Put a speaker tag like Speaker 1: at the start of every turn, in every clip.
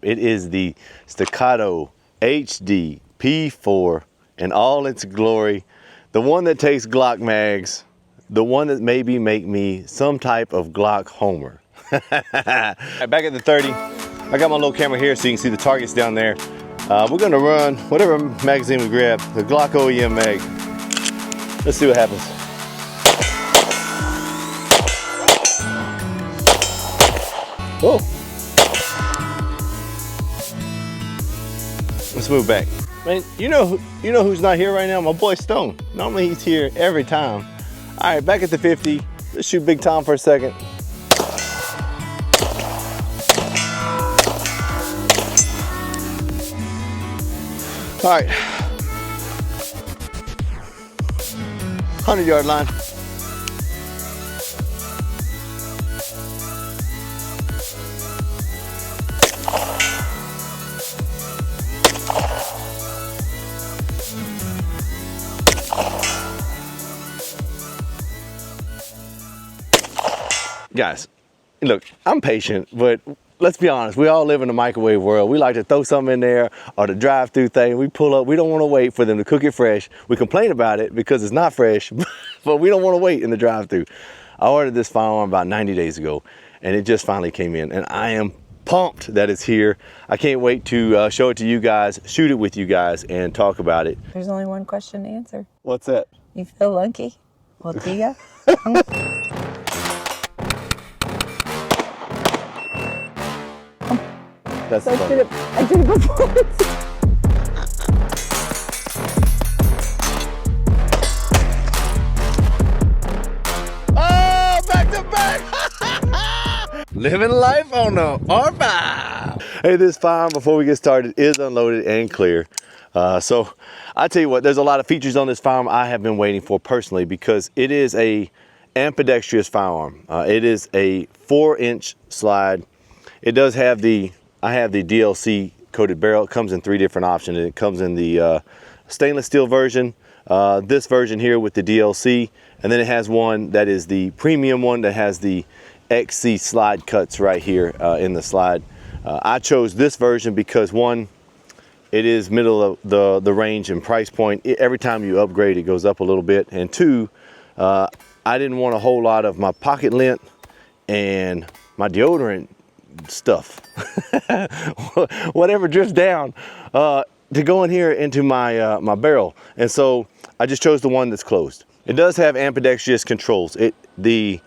Speaker 1: It is the Staccato HD P4 in all its glory. The one that takes Glock mags, the one that maybe make me some type of Glock homer. Back at the 30, I got my little camera here so you can see the targets down there. We're gonna run whatever magazine we grab, the Glock OEM mag. Let's see what happens. Whoa. Let's move back. Man, you know who's not here right now? My boy Stone. Normally he's here every time. All right, back at the 50. Let's shoot Big Tom for a second. All right. 100-yard line. Guys, look, I'm patient, but let's be honest, we all live in a microwave world. We like to throw something in there or the drive-through thing. We pull up, we don't want to wait for them to cook it fresh. We complain about it because it's not fresh, but we don't want to wait in the drive-through. I ordered this firearm about 90 days ago, and it just finally came in, and I am pumped that it's here. I can't wait to show it to you guys, shoot it with you guys, and talk about it.
Speaker 2: There's only one question to answer.
Speaker 1: What's that?
Speaker 2: You feel lucky? Well, do ya?
Speaker 1: That's
Speaker 2: I did it before.
Speaker 1: Oh, back to back! Living life on the R5. Hey, this firearm, before we get started, is unloaded and clear. So I tell you what, there's a lot of features on this firearm I have been waiting for personally because it is a ambidextrous firearm. It is a 4-inch slide. It does have I have the DLC coated barrel. It comes in 3 different options. It comes in the stainless steel version, this version here with the DLC, and then it has one that is the premium one that has the XC slide cuts right here in the slide. I chose this version because one, it is middle of the range and price point. Every time you upgrade, it goes up a little bit. And two, I didn't want a whole lot of my pocket lint and my deodorant stuff, whatever drifts down, to go in here into my my barrel. And so I just chose the one that's closed. It does have ambidextrous controls. The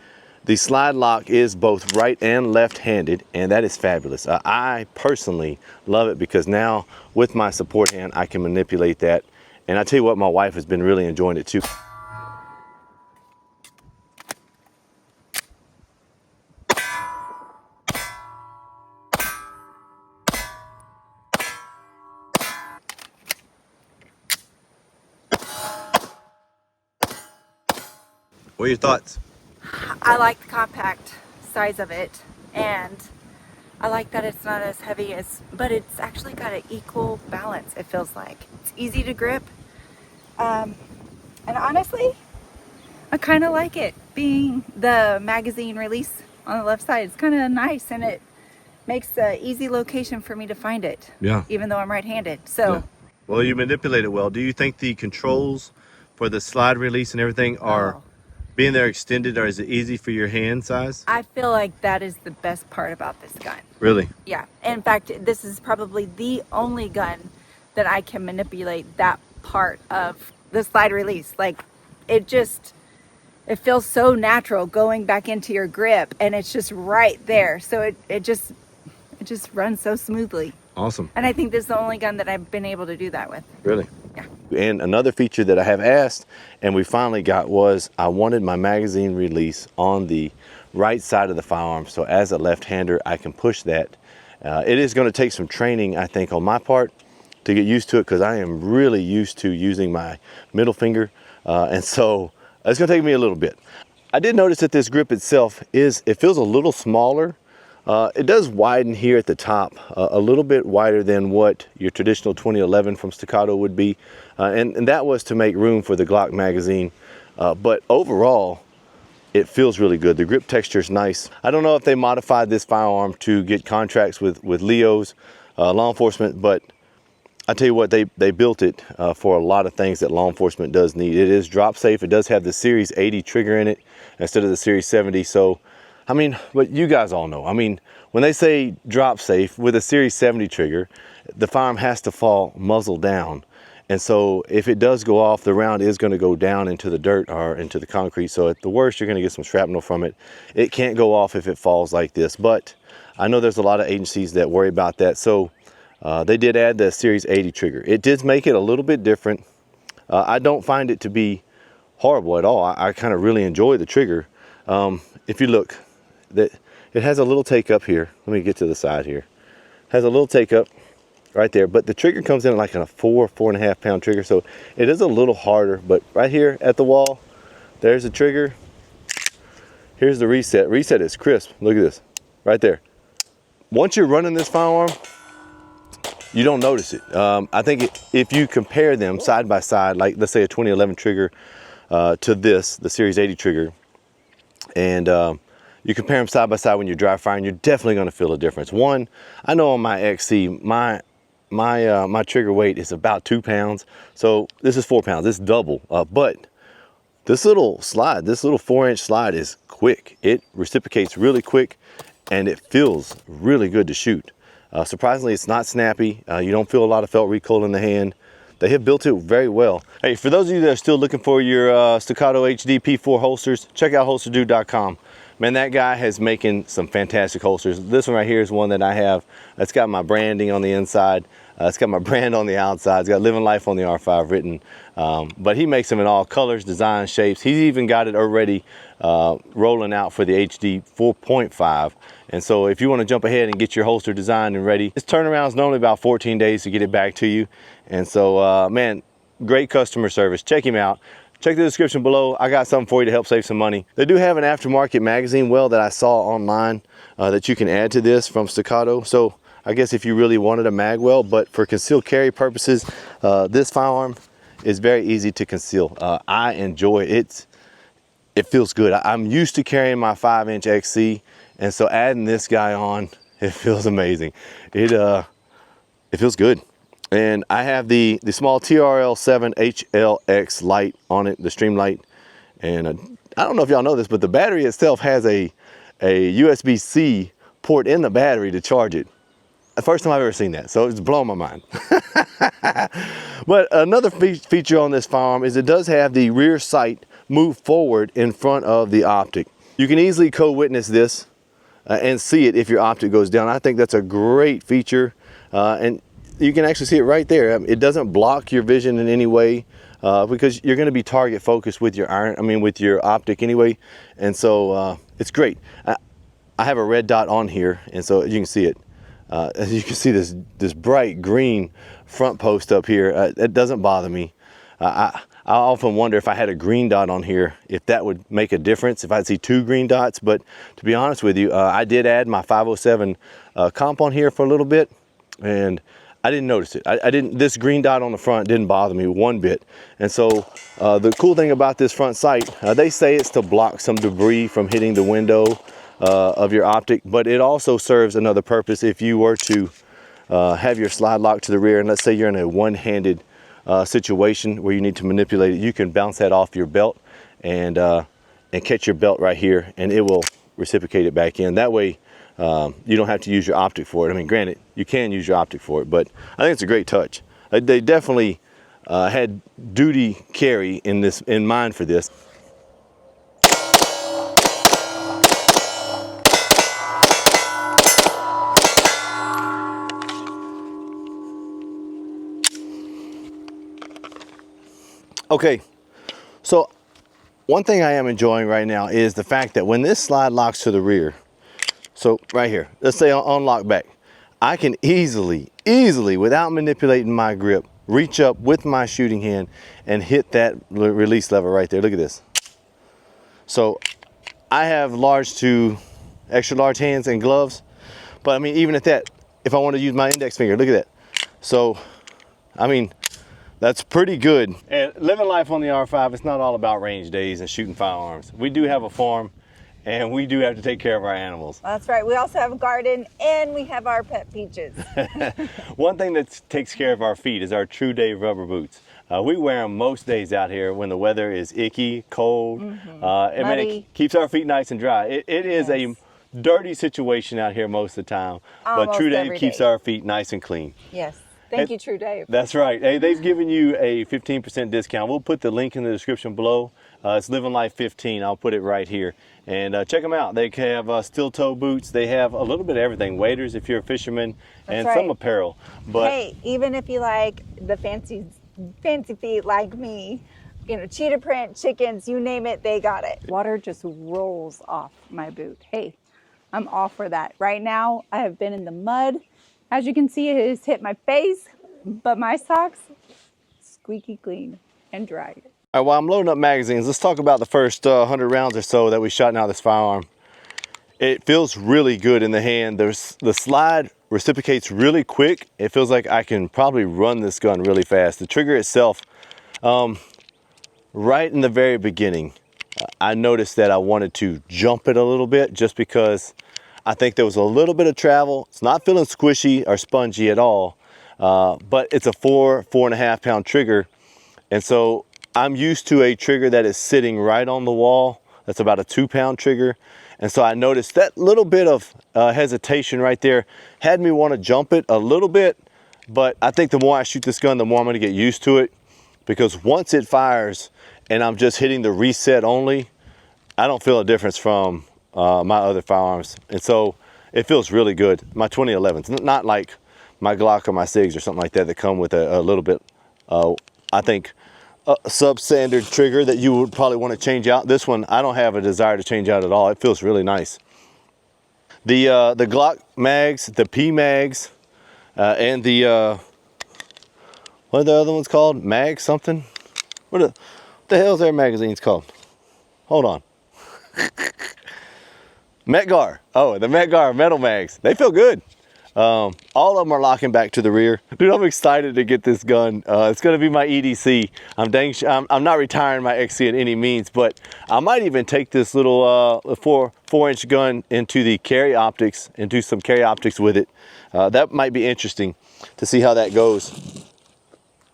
Speaker 1: slide lock is both right and left-handed, and that is fabulous. I personally love it because now with my support hand, I can manipulate that. And I tell you what, my wife has been really enjoying it too. What are your thoughts?
Speaker 3: I like the compact size of it, and I like that it's not as heavy but it's actually got an equal balance, it feels like. It's easy to grip, and honestly, I kind of like it being the magazine release on the left side. It's kind of nice, and it makes an easy location for me to find it.
Speaker 1: Yeah.
Speaker 3: Even though I'm right-handed, so.
Speaker 1: Yeah. Well, you manipulate it well. Do you think the controls for the slide release and everything are being there extended, or is it easy for your hand size?
Speaker 3: I feel like that is the best part about this gun.
Speaker 1: Really?
Speaker 3: Yeah. In fact, this is probably the only gun that I can manipulate that part of the slide release. Like, it feels so natural going back into your grip, and it's just right there. So it just runs so smoothly.
Speaker 1: Awesome.
Speaker 3: And I think this is the only gun that I've been able to do that with.
Speaker 1: Really?
Speaker 3: Yeah.
Speaker 1: And another feature that I have asked, and we finally got, was I wanted my magazine release on the right side of the firearm. So as a left-hander, I can push that. It is going to take some training, I think, on my part to get used to it, because I am really used to using my middle finger. And so it's going to take me a little bit. I did notice that this grip itself it feels a little smaller. It does widen here at the top, a little bit wider than what your traditional 2011 from Staccato would be. And that was to make room for the Glock magazine. But overall, it feels really good. The grip texture is nice. I don't know if they modified this firearm to get contracts with Leos, law enforcement, but I tell you what, they built it for a lot of things that law enforcement does need. It is drop safe. It does have the Series 80 trigger in it instead of the Series 70. So, I mean, but you guys all know. I mean, when they say drop safe with a Series 70 trigger, the firearm has to fall muzzle down. And so if it does go off, the round is going to go down into the dirt or into the concrete. So at the worst, you're going to get some shrapnel from it. It can't go off if it falls like this. But I know there's a lot of agencies that worry about that. So they did add the Series 80 trigger. It did make it a little bit different. I don't find it to be horrible at all. I kind of really enjoy the trigger. If you look, it has a little take up here. Let me get to the side here. It has a little take up right there, but the trigger comes in like a 4.5 pound trigger, so it is a little harder. But right here at the wall, there's the trigger. Here's the reset. Reset is crisp. Look at this right there. Once you're running this firearm, you don't notice it. I think if you compare them side by side, like let's say a 2011 trigger to this, the Series 80 trigger, and you compare them side by side when you're dry firing, you're definitely going to feel a difference. One, I know on my XC, my trigger weight is about 2 pounds, so this is 4 pounds. It's double. But this little slide, this little 4-inch slide is quick. It reciprocates really quick, and it feels really good to shoot. Surprisingly, it's not snappy. You don't feel a lot of felt recoil in the hand. They have built it very well. Hey, for those of you that are still looking for your Staccato HD P4 holsters, check out holsterdude.com. Man, that guy has making some fantastic holsters. This one right here is one that I have. It's got my branding on the inside. It's got my brand on the outside. It's got Living Life on the R5 written. But he makes them in all colors, designs, shapes. He's even got it already rolling out for the HD 4.5. And so if you want to jump ahead and get your holster designed and ready, this turnaround is normally about 14 days to get it back to you. And so, man, great customer service. Check him out. Check the description below. I got something for you to help save some money. They do have an aftermarket magazine well that I saw online that you can add to this from Staccato. So I guess if you really wanted a mag well, but for concealed carry purposes, this firearm is very easy to conceal. I enjoy it. It feels good. I'm used to carrying my 5-inch XC, and so adding this guy on, it feels amazing. It feels good. And I have the small TRL7 HLX light on it, the stream light. And I don't know if y'all know this, but the battery itself has a USB-C port in the battery to charge it. The first time I've ever seen that, so it's blown my mind. But another feature on this firearm is it does have the rear sight move forward in front of the optic. You can easily co-witness this and see it if your optic goes down. I think that's a great feature. And you can actually see it right there. It doesn't block your vision in any way because you're going to be target focused with your with your optic anyway. And so it's great. I have a red dot on here, and so you can see it. As you can see this bright green front post up here. It doesn't bother me. I often wonder if I had a green dot on here, if that would make a difference, if I'd see 2 green dots. But to be honest with you, I did add my 507 comp on here for a little bit, and I didn't notice it. This green dot on the front didn't bother me one bit. And so the cool thing about this front sight, they say it's to block some debris from hitting the window of your optic, but it also serves another purpose. If you were to have your slide lock to the rear, and let's say you're in a one-handed situation where you need to manipulate it, you can bounce that off your belt and catch your belt right here, and it will reciprocate it back in. That way, you don't have to use your optic for it. I mean, granted, you can use your optic for it, but I think it's a great touch. They definitely had duty carry in mind for this. Okay, so one thing I am enjoying right now is the fact that when this slide locks to the rear, so right here, let's say on lock back, I can easily, without manipulating my grip, reach up with my shooting hand and hit that release lever right there. Look at this. So I have large to extra large hands and gloves, but I mean, even at that, if I want to use my index finger, look at that. So, I mean, that's pretty good. And living life on the R5, it's not all about range days and shooting firearms. We do have a farm, and we do have to take care of our animals.
Speaker 3: That's right. We also have a garden and we have our pet peaches.
Speaker 1: One thing that takes care of our feet is our True Day rubber boots. We wear them most days out here when the weather is icky, cold. And man, it keeps our feet nice and dry. It is a dirty situation out here most of the time, but True Day keeps our feet nice and clean.
Speaker 3: Yes. Thank you, True Dave.
Speaker 1: That's right. Hey, they've given you a 15% discount. We'll put the link in the description below. It's Living Life 15. I'll put it right here. And check them out. They have steel toe boots. They have a little bit of everything. Waders if you're a fisherman, and some apparel. But
Speaker 3: hey, even if you like the fancy feet like me, you know, cheetah print, chickens, you name it, they got it.
Speaker 2: Water just rolls off my boot. Hey, I'm all for that. Right now, I have been in the mud. As you can see, it has hit my face, but my socks, squeaky clean and dry.
Speaker 1: all right, while I'm loading up magazines, let's talk about the first 100 rounds or so that we shot out of this firearm. It feels really good in the hand. The slide reciprocates really quick. It feels like I can probably run this gun really fast. The trigger itself, right in the very beginning, I noticed that I wanted to jump it a little bit just because I think there was a little bit of travel. It's not feeling squishy or spongy at all, but it's a 4.5 pound trigger. And so I'm used to a trigger that is sitting right on the wall. That's about a 2 pound trigger. And so I noticed that little bit of hesitation right there had me want to jump it a little bit. But I think the more I shoot this gun, the more I'm going to get used to it. Because once it fires and I'm just hitting the reset only, I don't feel a difference from my other firearms. And so it feels really good. My 2011s, not like my Glock or my SIGs or something like that come with a little bit, I think, substandard trigger that you would probably want to change out. This one, I don't have a desire to change out at all. It feels really nice. The Glock mags, the P mags, and the, what are the other ones called? Mag something? What the hell is their magazines called? Hold on. Metgar. Oh, the Metgar metal mags. They feel good. All of them are locking back to the rear. Dude, I'm excited to get this gun. It's going to be my EDC. I'm not retiring my XC at any means, but I might even take this little 4-inch gun into the carry optics and do some carry optics with it. That might be interesting to see how that goes.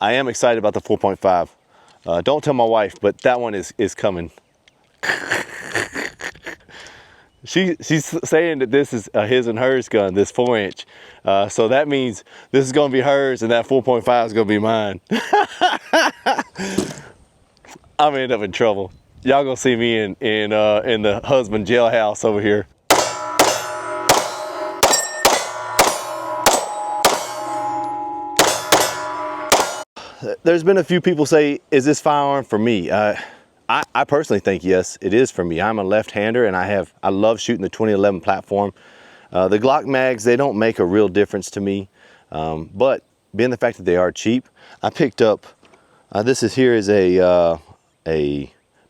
Speaker 1: I am excited about the 4.5. Don't tell my wife, but that one is coming. She's saying that this is a his and hers gun, this 4-inch. So that means this is going to be hers and that 4.5 is going to be mine. I'm going to end up in trouble. Y'all going to see me in the husband jailhouse over here. There's been a few people say, is this firearm for me? I personally think yes, it is for me. I'm a left-hander and I love shooting the 2011 platform. The Glock mags, they don't make a real difference to me. But being the fact that they are cheap, I picked up, this is here is a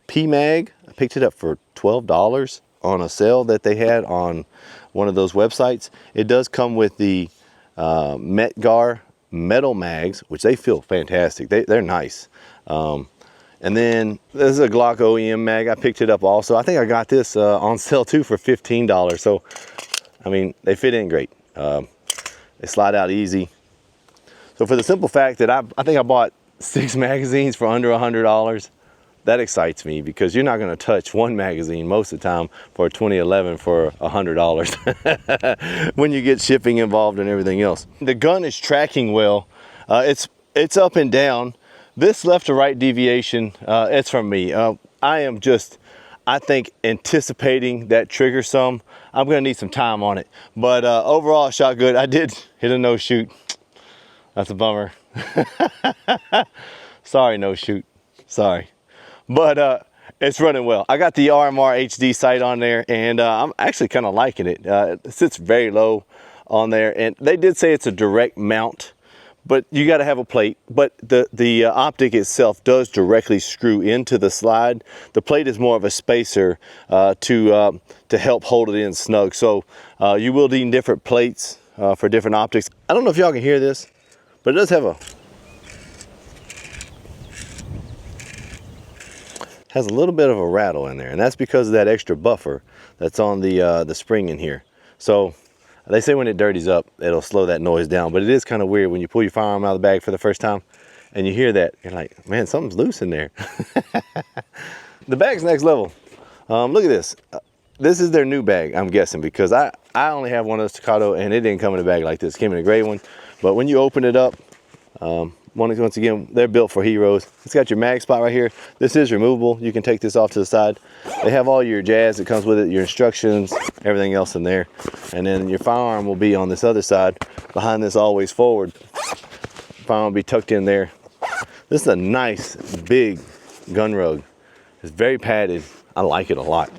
Speaker 1: P mag. I picked it up for $12 on a sale that they had on one of those websites. It does come with the Metgar metal mags, which they feel fantastic. They're nice. And then this is a Glock OEM mag. I picked it up also. I think I got this on sale too for $15. So, I mean, they fit in great. They slide out easy. So for the simple fact that I think I bought 6 magazines for under $100, that excites me because you're not going to touch one magazine most of the time for a 2011 for $100 when you get shipping involved and everything else. The gun is tracking well. It's up and down. This left to right deviation, it's from me. I am just, I think, anticipating that trigger some. I'm gonna need some time on it. But overall, it shot good. I did hit a no shoot. That's a bummer. Sorry, no shoot, sorry. But it's running well. I got the RMR HD sight on there and I'm actually kind of liking it. It sits very low on there and they did say it's a direct mount. But you got to have a plate, but the optic itself does directly screw into the slide. The plate is more of a spacer to help hold it in snug. So you will need different plates for different optics. I don't know if y'all can hear this, but it does have a... has a little bit of a rattle in there, and that's because of that extra buffer that's on the spring in here. So they say when it dirties up, it'll slow that noise down, but it is kind of weird when you pull your firearm out of the bag for the first time and you hear that, you're like, man, something's loose in there. The bag's next level. Look at this. This is their new bag, I'm guessing, because I only have one of those Staccato and it didn't come in a bag like this. It came in a gray one, but when you open it up, once again, they're built for heroes. It's got your mag spot right here. This is removable. You can take this off to the side. They have all your jazz that comes with it, your instructions, everything else in there. And then your firearm will be on this other side, behind this always forward. Firearm will be tucked in there. This is a nice, big gun rug. It's very padded. I like it a lot.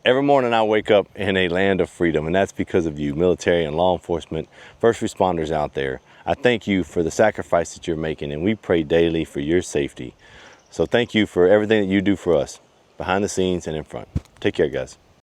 Speaker 1: Every morning I wake up in a land of freedom, and that's because of you, military and law enforcement, first responders out there. I thank you for the sacrifice that you're making, and we pray daily for your safety. So thank you for everything that you do for us, behind the scenes and in front. Take care, guys.